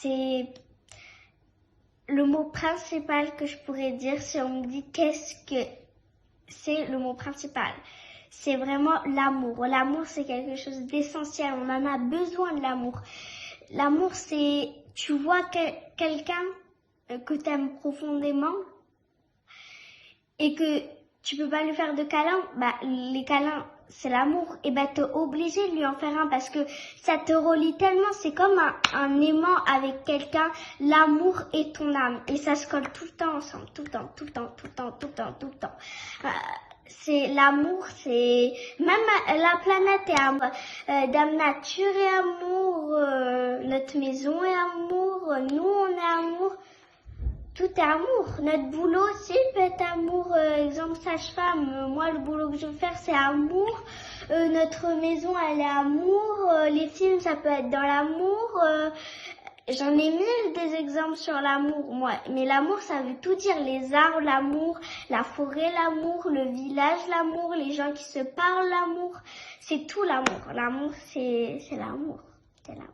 c'est le mot principal que je pourrais dire si on me dit qu'est-ce que c'est le mot principal. C'est vraiment l'amour. L'amour, c'est quelque chose d'essentiel. On en a besoin de l'amour. L'amour, c'est, tu vois quelqu'un que tu aimes profondément et que tu peux pas lui faire de câlins, les câlins, c'est l'amour. Et t'es obligé de lui en faire un parce que ça te relie tellement. C'est comme un aimant avec quelqu'un. L'amour et ton âme. Et ça se colle tout le temps ensemble. Tout le temps. C'est l'amour, c'est même la planète est amour, Dame Nature est amour, notre maison est amour, nous on est amour, tout est amour. Notre boulot aussi peut être amour, exemple sage-femme, moi le boulot que je veux faire c'est amour, notre maison elle est amour, les films ça peut être dans l'amour. J'en ai mille des exemples sur l'amour, moi. Mais l'amour, ça veut tout dire. Les arbres, l'amour, la forêt, l'amour, le village, l'amour, les gens qui se parlent, l'amour. C'est tout l'amour. L'amour, c'est l'amour. C'est l'amour.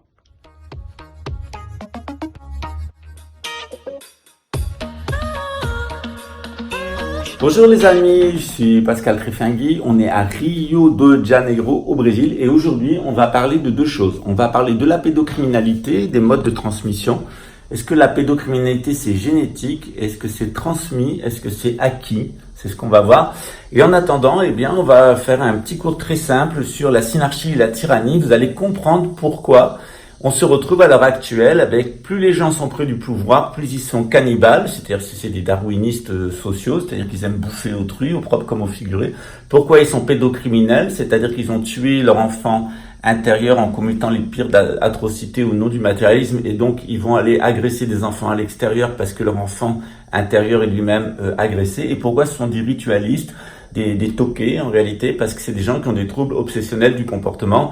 Bonjour les amis, je suis Pascal Trifingui, on est à Rio de Janeiro au Brésil et aujourd'hui on va parler de deux choses. On va parler de la pédocriminalité, des modes de transmission. Est-ce que la pédocriminalité c'est génétique? Est-ce que c'est transmis? Est-ce que c'est acquis? C'est ce qu'on va voir. Et en attendant, on va faire un petit cours très simple sur la synarchie et la tyrannie. Vous allez comprendre pourquoi on se retrouve à l'heure actuelle avec plus les gens sont près du pouvoir, plus ils sont cannibales, c'est-à-dire que c'est des darwinistes sociaux, c'est-à-dire qu'ils aiment bouffer autrui, au propre comme au figuré. Pourquoi ils sont pédocriminels, c'est-à-dire qu'ils ont tué leur enfant intérieur en commettant les pires atrocités au nom du matérialisme et donc ils vont aller agresser des enfants à l'extérieur parce que leur enfant intérieur est lui-même agressé. Et pourquoi ce sont des ritualistes, des toqués en réalité, parce que c'est des gens qui ont des troubles obsessionnels du comportement.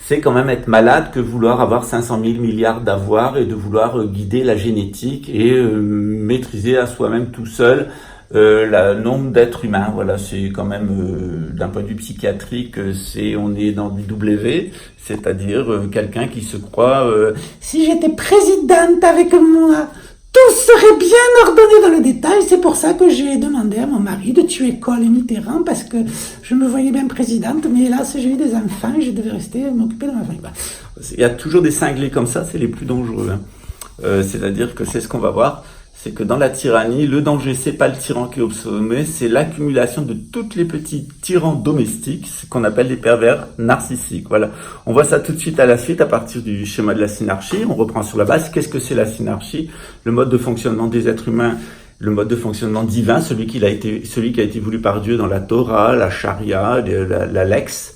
C'est quand même être malade que vouloir avoir 500 000 milliards d'avoirs et de vouloir guider la génétique et maîtriser à soi-même tout seul le nombre d'êtres humains. Voilà, c'est quand même d'un point de vue psychiatrique, on est dans du W, c'est-à-dire quelqu'un qui se croit si j'étais présidente avec moi, tout serait bien ordonné dans le détail. C'est pour ça que j'ai demandé à mon mari de tuer Kohl et Mitterrand parce que je me voyais bien présidente, mais là, si j'ai eu des enfants, je devais rester m'occuper de ma famille. Il y a toujours des cinglés comme ça, c'est les plus dangereux. C'est-à-dire que c'est ce qu'on va voir, c'est que dans la tyrannie, le danger, c'est pas le tyran qui est au sommet, c'est l'accumulation de toutes les petits tyrans domestiques, ce qu'on appelle les pervers narcissiques. Voilà. On voit ça tout de suite à la suite à partir du schéma de la synarchie. On reprend sur la base. Qu'est-ce que c'est la synarchie? Le mode de fonctionnement des êtres humains, le mode de fonctionnement divin, celui qui a été voulu par Dieu dans la Torah, la charia, la lex,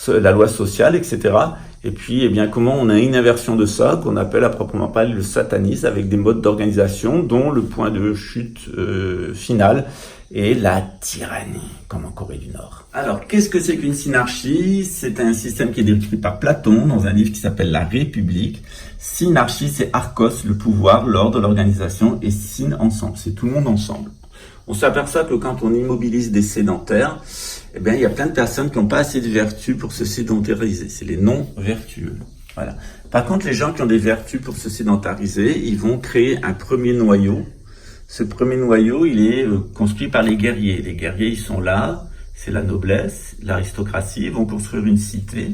la loi sociale, etc. Et puis, comment on a une inversion de ça, qu'on appelle à proprement parler le satanisme, avec des modes d'organisation, dont le point de chute final est la tyrannie, comme en Corée du Nord. Alors, qu'est-ce que c'est qu'une synarchie? C'est un système qui est décrit par Platon dans un livre qui s'appelle La République. Synarchie, c'est archos, le pouvoir, l'ordre, l'organisation, et syn, ensemble. C'est tout le monde ensemble. On s'aperçoit que quand on immobilise des sédentaires, il y a plein de personnes qui n'ont pas assez de vertus pour se sédentariser. C'est les non-vertueux. Voilà. Par contre, les gens qui ont des vertus pour se sédentariser, ils vont créer un premier noyau. Ce premier noyau, il est construit par les guerriers. Les guerriers, ils sont là. C'est la noblesse, l'aristocratie. Ils vont construire une cité.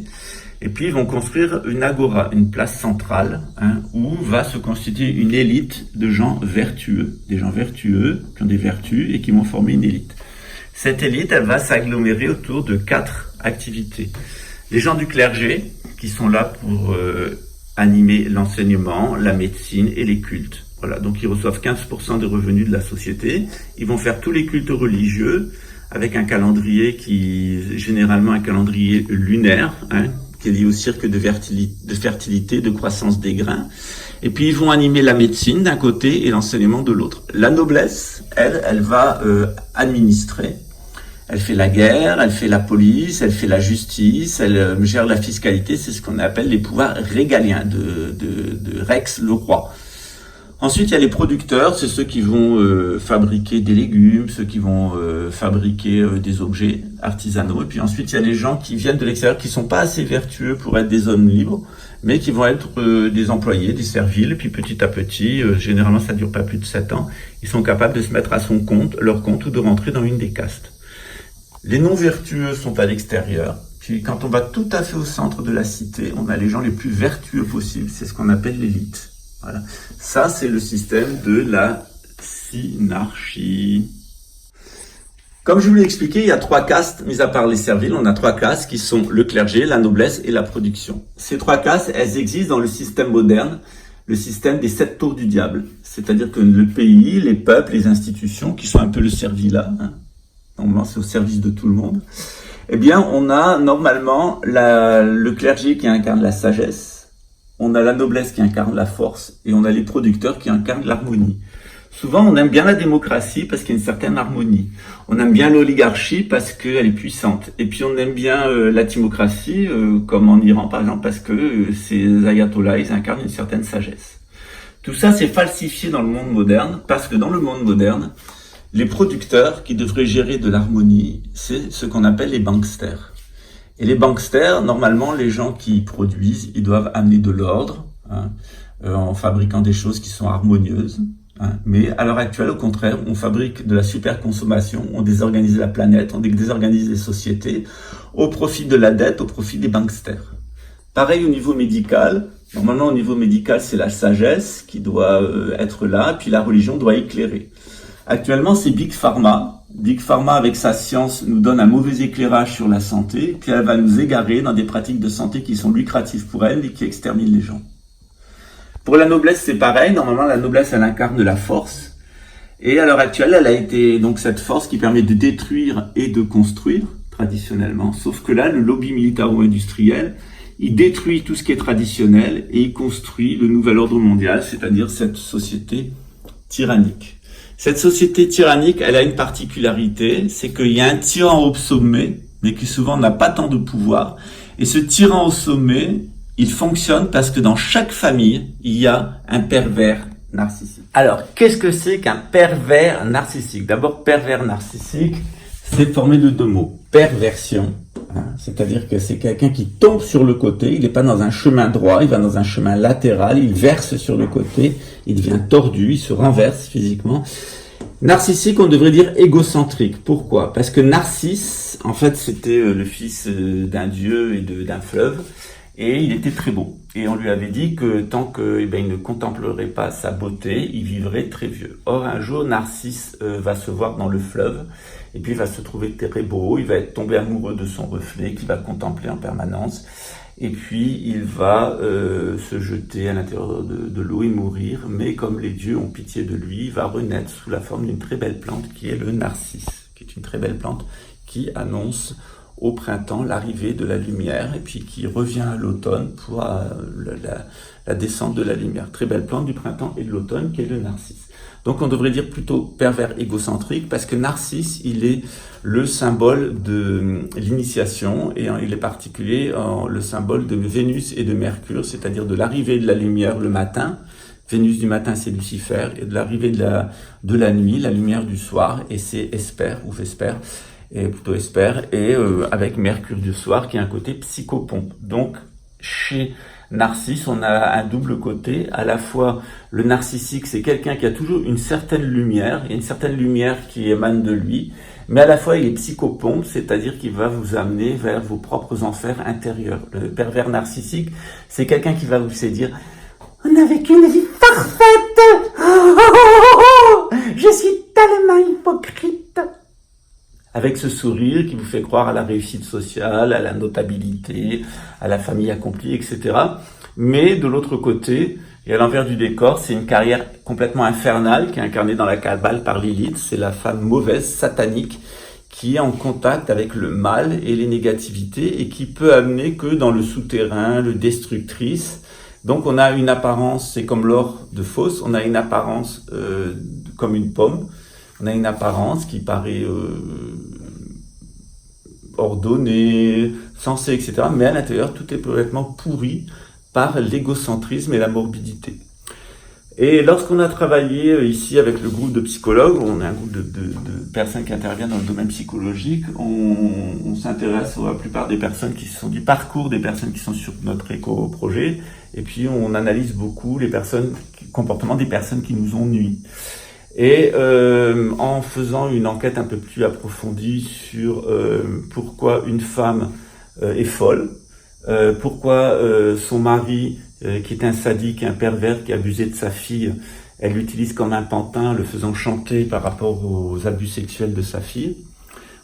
Et puis, ils vont construire une agora, une place centrale, où va se constituer une élite de gens vertueux. Des gens vertueux, qui ont des vertus et qui vont former une élite. Cette élite, elle va s'agglomérer autour de 4 activités. Les gens du clergé, qui sont là pour animer l'enseignement, la médecine et les cultes. Voilà, donc ils reçoivent 15% des revenus de la société. Ils vont faire tous les cultes religieux avec un calendrier généralement un calendrier lunaire, qui est lié au cycle de fertilité, de croissance des grains. Et puis ils vont animer la médecine d'un côté et l'enseignement de l'autre. La noblesse, elle va administrer. Elle fait la guerre, elle fait la police, elle fait la justice, elle gère la fiscalité. C'est ce qu'on appelle les pouvoirs régaliens de Rex, le roi. Ensuite, il y a les producteurs, c'est ceux qui vont fabriquer des légumes, ceux qui vont fabriquer des objets artisanaux. Et puis ensuite, il y a les gens qui viennent de l'extérieur, qui sont pas assez vertueux pour être des hommes libres, mais qui vont être des employés, des serviles. Et puis petit à petit, généralement ça dure pas plus de 7 ans, ils sont capables de se mettre à leur compte ou de rentrer dans une des castes. Les non-vertueux sont à l'extérieur. Puis quand on va tout à fait au centre de la cité, on a les gens les plus vertueux possibles. C'est ce qu'on appelle l'élite. Voilà. Ça, c'est le système de la synarchie. Comme je vous l'ai expliqué, il y a 3 castes, mis à part les serviles, on a 3 castes qui sont le clergé, la noblesse et la production. Ces 3 castes, elles existent dans le système moderne, le système des 7 tours du diable. C'est-à-dire que le pays, les peuples, les institutions, qui sont un peu le servilat, normalement c'est au service de tout le monde, eh bien on a normalement le clergé qui incarne la sagesse, on a la noblesse qui incarne la force, et on a les producteurs qui incarnent l'harmonie. Souvent, on aime bien la démocratie parce qu'il y a une certaine harmonie. On aime bien l'oligarchie parce qu'elle est puissante. Et puis, on aime bien la timocratie, comme en Iran, par exemple, parce que ces ayatollahs, ils incarnent une certaine sagesse. Tout ça, c'est falsifié dans le monde moderne parce que dans le monde moderne, les producteurs qui devraient gérer de l'harmonie, c'est ce qu'on appelle les banksters. Et les banksters, normalement, les gens qui produisent, ils doivent amener de l'ordre, en fabriquant des choses qui sont harmonieuses. Mais à l'heure actuelle, au contraire, on fabrique de la super-consommation, on désorganise la planète, on désorganise les sociétés au profit de la dette, au profit des banksters. Pareil au niveau médical. Normalement, au niveau médical, c'est la sagesse qui doit être là, puis la religion doit éclairer. Actuellement, c'est Big Pharma. Big Pharma, avec sa science, nous donne un mauvais éclairage sur la santé, puis elle va nous égarer dans des pratiques de santé qui sont lucratives pour elle et qui exterminent les gens. Pour la noblesse, c'est pareil. Normalement, la noblesse, elle incarne la force. Et à l'heure actuelle, elle a été donc cette force qui permet de détruire et de construire, traditionnellement. Sauf que là, le lobby militaro-industriel, il détruit tout ce qui est traditionnel et il construit le nouvel ordre mondial, c'est-à-dire cette société tyrannique. Cette société tyrannique, elle a une particularité, c'est qu'il y a un tyran au sommet, mais qui souvent n'a pas tant de pouvoir. Et ce tyran au sommet, il fonctionne parce que dans chaque famille, il y a un pervers narcissique. Alors, qu'est-ce que c'est qu'un pervers narcissique? D'abord, pervers narcissique, c'est formé de 2 mots. Perversion, c'est-à-dire que c'est quelqu'un qui tombe sur le côté, il n'est pas dans un chemin droit, il va dans un chemin latéral, il verse sur le côté, il devient tordu, il se renverse physiquement. Narcissique, on devrait dire égocentrique. Pourquoi? Parce que Narcisse, en fait, c'était le fils d'un dieu et d'un fleuve. Et il était très beau. Et on lui avait dit que tant qu'il ne contemplerait pas sa beauté, il vivrait très vieux. Or, un jour, Narcisse va se voir dans le fleuve, et puis il va se trouver très beau, il va être tombé amoureux de son reflet, qu'il va contempler en permanence, et puis il va se jeter à l'intérieur de l'eau et mourir, mais comme les dieux ont pitié de lui, il va renaître sous la forme d'une très belle plante qui est le narcisse, qui est une très belle plante qui annonce au printemps l'arrivée de la lumière et puis qui revient à l'automne pour la descente de la lumière. Très belle plante du printemps et de l'automne qui est le narcisse. Donc on devrait dire plutôt pervers égocentrique parce que Narcisse, il est le symbole de l'initiation et il est particulier le symbole de Vénus et de Mercure, c'est-à-dire de l'arrivée de la lumière le matin. Vénus du matin, c'est Lucifer, et de l'arrivée de la nuit, la lumière du soir, et c'est Hespère ou Vespère. Et plutôt Hespère, et avec Mercure du soir qui a un côté psychopompe. Donc chez Narcisse, on a un double côté. À la fois, le narcissique, c'est quelqu'un qui a toujours une certaine lumière, il y a une certaine lumière qui émane de lui, mais à la fois il est psychopompe, c'est-à-dire qu'il va vous amener vers vos propres enfers intérieurs. Le pervers narcissique, c'est quelqu'un qui va vous séduire. On n'a vécu une vie parfaite. Je suis tellement hypocrite. Avec ce sourire qui vous fait croire à la réussite sociale, à la notabilité, à la famille accomplie, etc. Mais de l'autre côté, et à l'envers du décor, c'est une carrière complètement infernale qui est incarnée dans la Kabbale par Lilith. C'est la femme mauvaise, satanique, qui est en contact avec le mal et les négativités et qui peut amener que dans le souterrain, le destructrice. Donc on a une apparence, c'est comme l'or de fausse, on a une apparence comme une pomme. On a une apparence qui paraît ordonnée, sensée, etc. Mais à l'intérieur, tout est complètement pourri par l'égocentrisme et la morbidité. Et lorsqu'on a travaillé ici avec le groupe de psychologues, on est un groupe de personnes qui interviennent dans le domaine psychologique, on s'intéresse à la plupart des personnes qui sont du parcours des personnes qui sont sur notre éco-projet, et puis on analyse beaucoup les comportements des personnes qui nous ont nui. Et en faisant une enquête un peu plus approfondie sur pourquoi une femme est folle, pourquoi son mari, qui est un sadique, un pervers, qui abusait de sa fille, elle l'utilise comme un pantin, le faisant chanter par rapport aux abus sexuels de sa fille,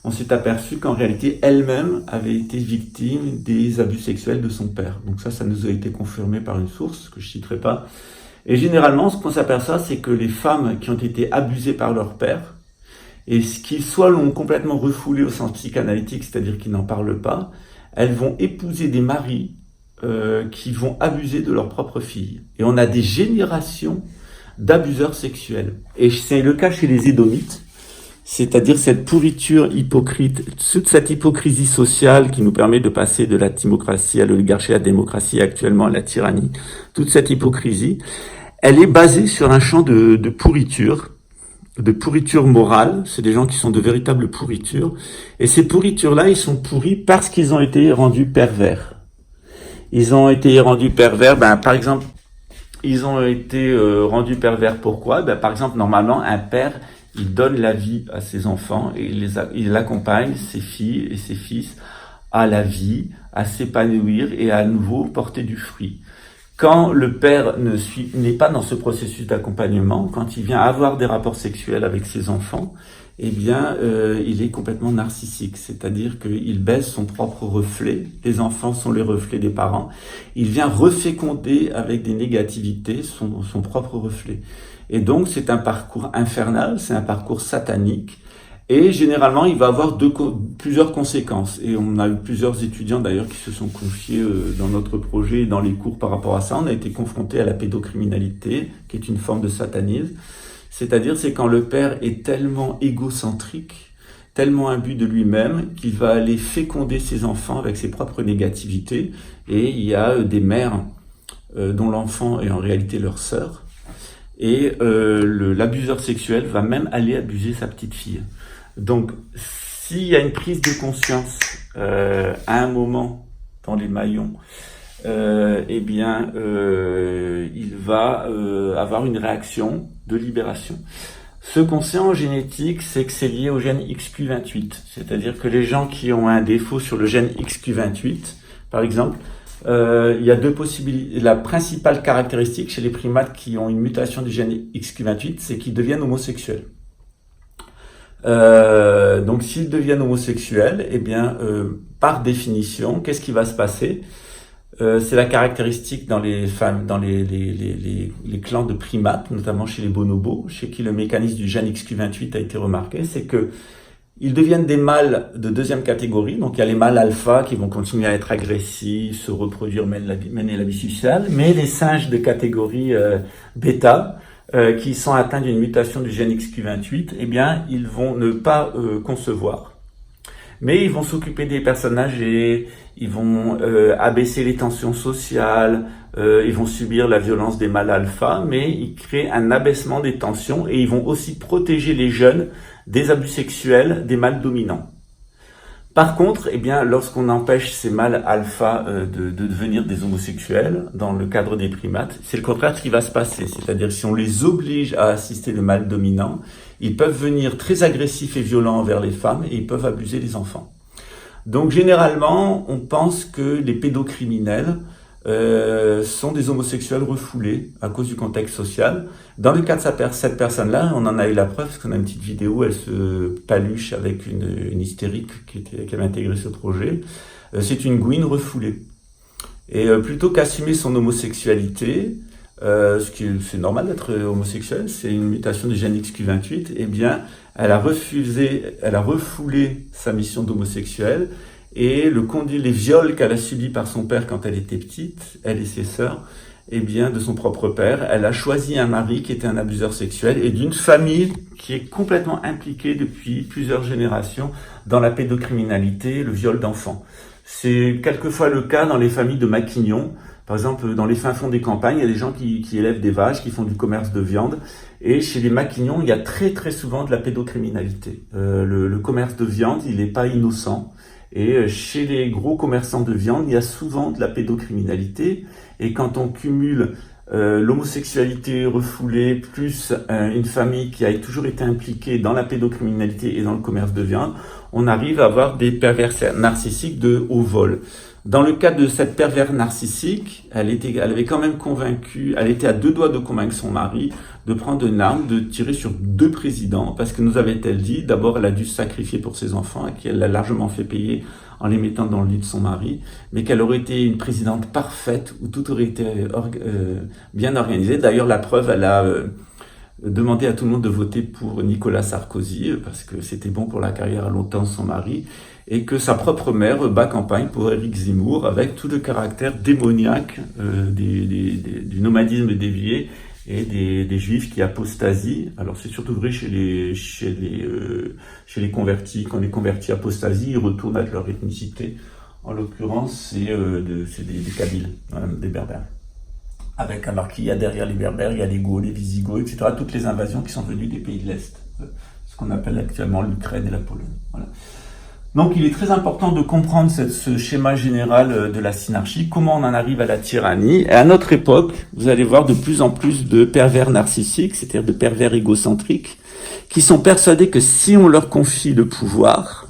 on s'est aperçu qu'en réalité, elle-même avait été victime des abus sexuels de son père. Donc ça nous a été confirmé par une source que je citerai pas. Et généralement, ce qu'on s'aperçoit, c'est que les femmes qui ont été abusées par leur père, et qu'ils soit l'ont complètement refoulé au sens psychanalytique, c'est-à-dire qu'ils n'en parlent pas, elles vont épouser des maris qui vont abuser de leur propre fille. Et on a des générations d'abuseurs sexuels. Et c'est le cas chez les Édomites, c'est-à-dire cette pourriture hypocrite, toute cette hypocrisie sociale qui nous permet de passer de la timocratie à l'oligarchie, à la démocratie, actuellement à la tyrannie. Toute cette hypocrisie, elle est basée sur un champ de pourriture morale. C'est des gens qui sont de véritables pourritures. Et ces pourritures-là, ils sont pourris parce qu'ils ont été rendus pervers. Ils ont été rendus pervers, par exemple, ils ont été rendus pervers pourquoi? Par exemple, normalement, un père, il donne la vie à ses enfants et il accompagne ses filles et ses fils à la vie, à s'épanouir et à nouveau porter du fruit. Quand le père n'est pas dans ce processus d'accompagnement, quand il vient avoir des rapports sexuels avec ses enfants, il est complètement narcissique, c'est-à-dire qu'il baisse son propre reflet, les enfants sont les reflets des parents, il vient reféconder avec des négativités son propre reflet. Et donc c'est un parcours infernal, c'est un parcours satanique, et généralement il va avoir plusieurs conséquences. Et on a eu plusieurs étudiants d'ailleurs qui se sont confiés dans notre projet et dans les cours par rapport à ça. On a été confrontés à la pédocriminalité, qui est une forme de satanisme. C'est-à-dire, c'est quand le père est tellement égocentrique, tellement imbu de lui-même, qu'il va aller féconder ses enfants avec ses propres négativités. Et il y a des mères dont l'enfant est en réalité leur sœur. Et l'abuseur sexuel va même aller abuser sa petite fille. Donc, s'il y a une prise de conscience à un moment dans les maillons, il va avoir une réaction de libération. Ce qu'on sait en génétique, c'est que c'est lié au gène XQ28. C'est-à-dire que les gens qui ont un défaut sur le gène XQ28, par exemple, il y a deux possibilités. La principale caractéristique chez les primates qui ont une mutation du gène XQ28, c'est qu'ils deviennent homosexuels. Donc s'ils deviennent homosexuels, par définition, qu'est-ce qui va se passer? C'est la caractéristique dans les femmes, dans les clans de primates, notamment chez les bonobos, chez qui le mécanisme du gène XQ28 a été remarqué, c'est que ils deviennent des mâles de deuxième catégorie. Donc il y a les mâles alpha qui vont continuer à être agressifs, se reproduire, mener la vie sociale, mais les singes de catégorie bêta, qui sont atteints d'une mutation du gène XQ28, ils vont ne pas concevoir. Mais ils vont s'occuper des personnes âgées, ils vont abaisser les tensions sociales, ils vont subir la violence des mâles alpha, mais ils créent un abaissement des tensions et ils vont aussi protéger les jeunes des abus sexuels des mâles dominants. Par contre, lorsqu'on empêche ces mâles alpha de devenir des homosexuels dans le cadre des primates, c'est le contraire qui va se passer. C'est-à-dire si on les oblige à assister le mâle dominant, ils peuvent venir très agressifs et violents envers les femmes et ils peuvent abuser les enfants. Donc généralement, on pense que les pédocriminels sont des homosexuels refoulés à cause du contexte social. Dans le cas de cette personne-là, on en a eu la preuve parce qu'on a une petite vidéo où elle se paluche avec une hystérique qui avait intégré ce projet. C'est une gouine refoulée. Et plutôt qu'assumer son homosexualité, c'est normal d'être homosexuel, c'est une mutation du gène XQ28, elle a refoulé sa mission d'homosexuel. Et les viols qu'elle a subis par son père quand elle était petite, elle et ses sœurs, de son propre père, elle a choisi un mari qui était un abuseur sexuel et d'une famille qui est complètement impliquée depuis plusieurs générations dans la pédocriminalité, le viol d'enfants. C'est quelquefois le cas dans les familles de Maquignon, Par exemple, dans les fins fonds des campagnes, il y a des gens qui élèvent des vaches, qui font du commerce de viande. Et chez les maquignons, il y a très très souvent de la pédocriminalité. Le commerce de viande, il n'est pas innocent. Et chez les gros commerçants de viande, il y a souvent de la pédocriminalité. Et quand on cumule l'homosexualité refoulée, plus une famille qui a toujours été impliquée dans la pédocriminalité et dans le commerce de viande, on arrive à avoir des pervers narcissiques de haut vol. Dans le cas de cette pervers narcissique, elle avait quand même convaincu, elle était à 2 doigts de convaincre son mari de prendre une arme, de tirer sur 2 présidents, parce que nous avait-elle dit, d'abord elle a dû se sacrifier pour ses enfants, et qu'elle l'a largement fait payer en les mettant dans le lit de son mari, mais qu'elle aurait été une présidente parfaite, où tout aurait été bien organisé. D'ailleurs, la preuve, elle a demandé à tout le monde de voter pour Nicolas Sarkozy, parce que c'était bon pour la carrière à long temps de son mari, et que sa propre mère bat campagne pour Éric Zemmour, avec tout le caractère démoniaque du nomadisme dévié et des juifs qui apostasient. Alors c'est surtout vrai chez les convertis. Quand les convertis apostasient, ils retournent à leur ethnicité. En l'occurrence, c'est des Kabyles, des Berbères. Alors qu'il y a derrière les Berbères, il y a les Gauls, les Visigoths, etc. Toutes les invasions qui sont venues des pays de l'Est, ce qu'on appelle actuellement l'Ukraine et la Pologne. Voilà. Donc il est très important de comprendre ce schéma général de la synarchie, comment on en arrive à la tyrannie. Et à notre époque, vous allez voir de plus en plus de pervers narcissiques, c'est-à-dire de pervers égocentriques, qui sont persuadés que si on leur confie le pouvoir,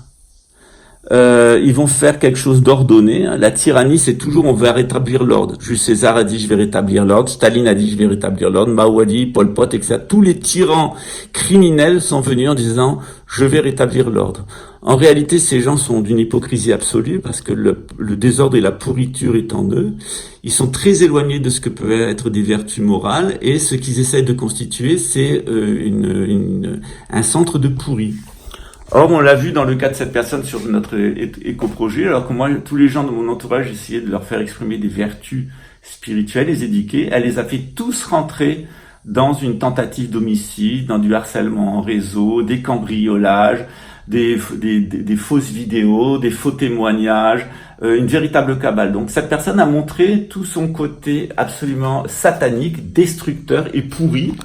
ils vont faire quelque chose d'ordonné. La tyrannie, c'est toujours on va rétablir l'ordre. Jules César a dit je vais rétablir l'ordre, Staline a dit je vais rétablir l'ordre, Mao a dit, Pol Pot, etc. Tous les tyrans criminels sont venus en disant je vais rétablir l'ordre. En réalité, ces gens sont d'une hypocrisie absolue parce que le désordre et la pourriture est en eux. Ils sont très éloignés de ce que peuvent être des vertus morales et ce qu'ils essayent de constituer, c'est un centre de pourri. Or, on l'a vu dans le cas de cette personne sur notre éco-projet, alors que moi, tous les gens de mon entourage, j'essayais de leur faire exprimer des vertus spirituelles, les éduquer. Elle les a fait tous rentrer dans une tentative d'homicide, dans du harcèlement en réseau, des cambriolages, des fausses vidéos, des faux témoignages, une véritable cabale. Donc cette personne a montré tout son côté absolument satanique, destructeur et pourri,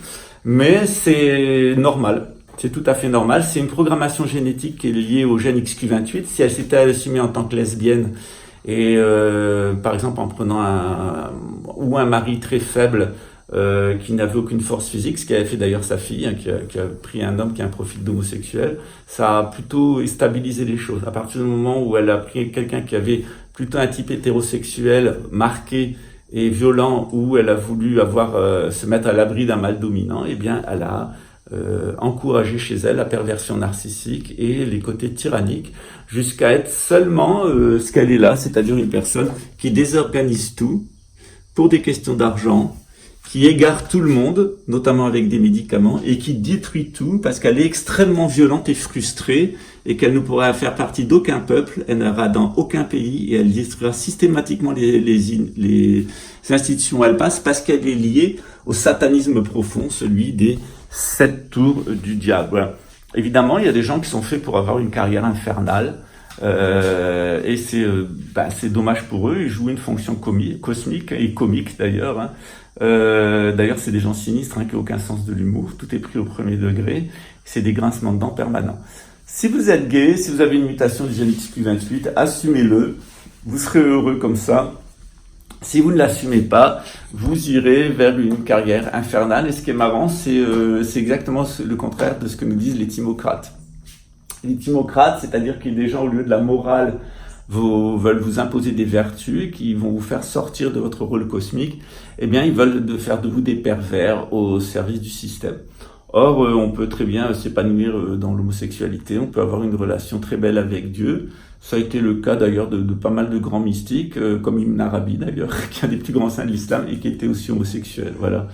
mais c'est normal. C'est tout à fait normal. C'est une programmation génétique qui est liée au gène XQ28. Si elle s'était assumée en tant que lesbienne et par exemple en prenant un mari très faible qui n'avait aucune force physique, ce qu'avait fait d'ailleurs sa fille, hein, qui a pris un homme qui a un profil d'homosexuel, ça a plutôt stabilisé les choses. À partir du moment où elle a pris quelqu'un qui avait plutôt un type hétérosexuel marqué et violent, où elle a voulu se mettre à l'abri d'un mal dominant, eh bien elle a encouragé chez elle la perversion narcissique et les côtés tyranniques, jusqu'à être seulement ce qu'elle est là, c'est-à-dire une personne qui désorganise tout pour des questions d'argent, qui égare tout le monde, notamment avec des médicaments, et qui détruit tout parce qu'elle est extrêmement violente et frustrée et qu'elle ne pourra faire partie d'aucun peuple, elle n'ira dans aucun pays et elle détruira systématiquement les institutions où elle passe parce qu'elle est liée au satanisme profond, celui des 7 tours du diable. Voilà. Évidemment, il y a des gens qui sont faits pour avoir une carrière infernale et c'est dommage pour eux, ils jouent une fonction cosmique et comique d'ailleurs, hein. D'ailleurs, c'est des gens sinistres, hein, qui n'ont aucun sens de l'humour. Tout est pris au premier degré. C'est des grincements de dents permanents. Si vous êtes gay, si vous avez une mutation du gène XQ28, assumez-le. Vous serez heureux comme ça. Si vous ne l'assumez pas, vous irez vers une carrière infernale. Et ce qui est marrant, c'est exactement le contraire de ce que nous disent les timocrates. Les timocrates, c'est-à-dire qu'il y a des gens, au lieu de la morale, veulent vous imposer des vertus qui vont vous faire sortir de votre rôle cosmique, eh bien, ils veulent faire de vous des pervers au service du système. Or, on peut très bien s'épanouir dans l'homosexualité, on peut avoir une relation très belle avec Dieu. Ça a été le cas d'ailleurs de pas mal de grands mystiques, comme Ibn Arabi d'ailleurs, qui est un des plus grands saints de l'islam et qui était aussi homosexuel. Voilà.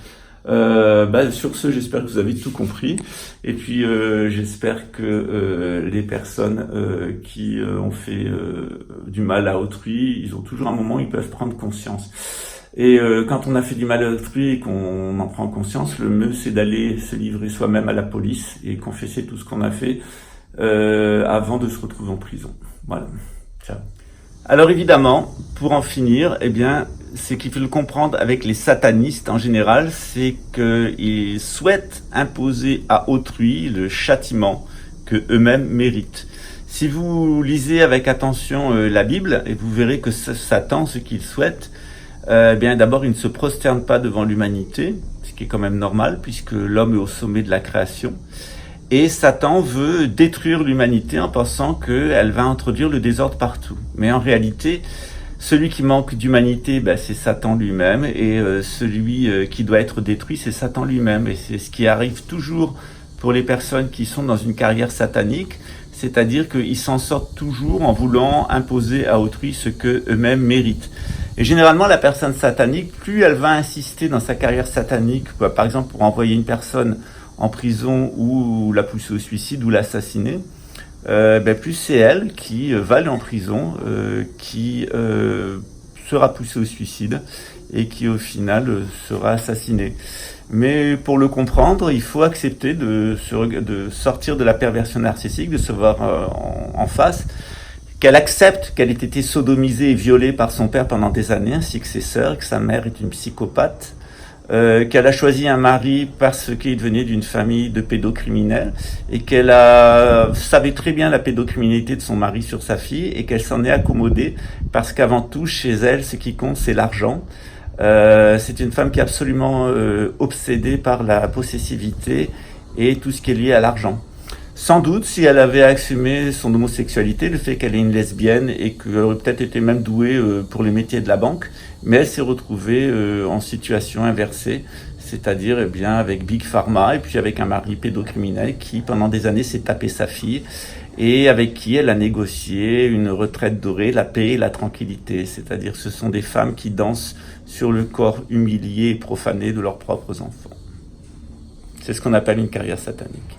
Sur ce, j'espère que vous avez tout compris. Et puis, j'espère que les personnes qui ont fait du mal à autrui, ils ont toujours un moment où ils peuvent prendre conscience. Et quand on a fait du mal à autrui et qu'on en prend conscience, le mieux c'est d'aller se livrer soi-même à la police et confesser tout ce qu'on a fait avant de se retrouver en prison. Voilà. Ciao. Alors évidemment, pour en finir, eh bien, c'est qu'il faut le comprendre avec les satanistes en général, c'est qu'ils souhaitent imposer à autrui le châtiment que eux-mêmes méritent. Si vous lisez avec attention la Bible, et vous verrez que Satan, ce qu'il souhaite, bien d'abord, il ne se prosterne pas devant l'humanité, ce qui est quand même normal, puisque l'homme est au sommet de la création. Et Satan veut détruire l'humanité en pensant qu'elle va introduire le désordre partout. Mais en réalité, celui qui manque d'humanité, c'est Satan lui-même, et celui qui doit être détruit, c'est Satan lui-même. Et c'est ce qui arrive toujours pour les personnes qui sont dans une carrière satanique, c'est-à-dire qu'ils s'en sortent toujours en voulant imposer à autrui ce qu'eux-mêmes méritent. Et généralement, la personne satanique, plus elle va insister dans sa carrière satanique, par exemple pour envoyer une personne en prison ou la pousser au suicide ou l'assassiner, plus c'est elle qui va aller en prison, qui sera poussée au suicide et qui au final sera assassinée. Mais pour le comprendre, il faut accepter de sortir de la perversion narcissique, de se voir en face, qu'elle accepte qu'elle ait été sodomisée et violée par son père pendant des années, ainsi que ses sœurs, que sa mère est une psychopathe, qu'elle a choisi un mari parce qu'il venait d'une famille de pédocriminels et qu'elle savait très bien la pédocriminalité de son mari sur sa fille et qu'elle s'en est accommodée parce qu'avant tout, chez elle, ce qui compte, c'est l'argent. C'est une femme qui est absolument obsédée par la possessivité et tout ce qui est lié à l'argent. Sans doute, si elle avait assumé son homosexualité, le fait qu'elle est une lesbienne et qu'elle aurait peut-être été même douée pour les métiers de la banque, mais elle s'est retrouvée en situation inversée, c'est-à-dire avec Big Pharma et puis avec un mari pédocriminel qui, pendant des années, s'est tapé sa fille et avec qui elle a négocié une retraite dorée, la paix et la tranquillité. C'est-à-dire ce sont des femmes qui dansent sur le corps humilié et profané de leurs propres enfants. C'est ce qu'on appelle une carrière satanique.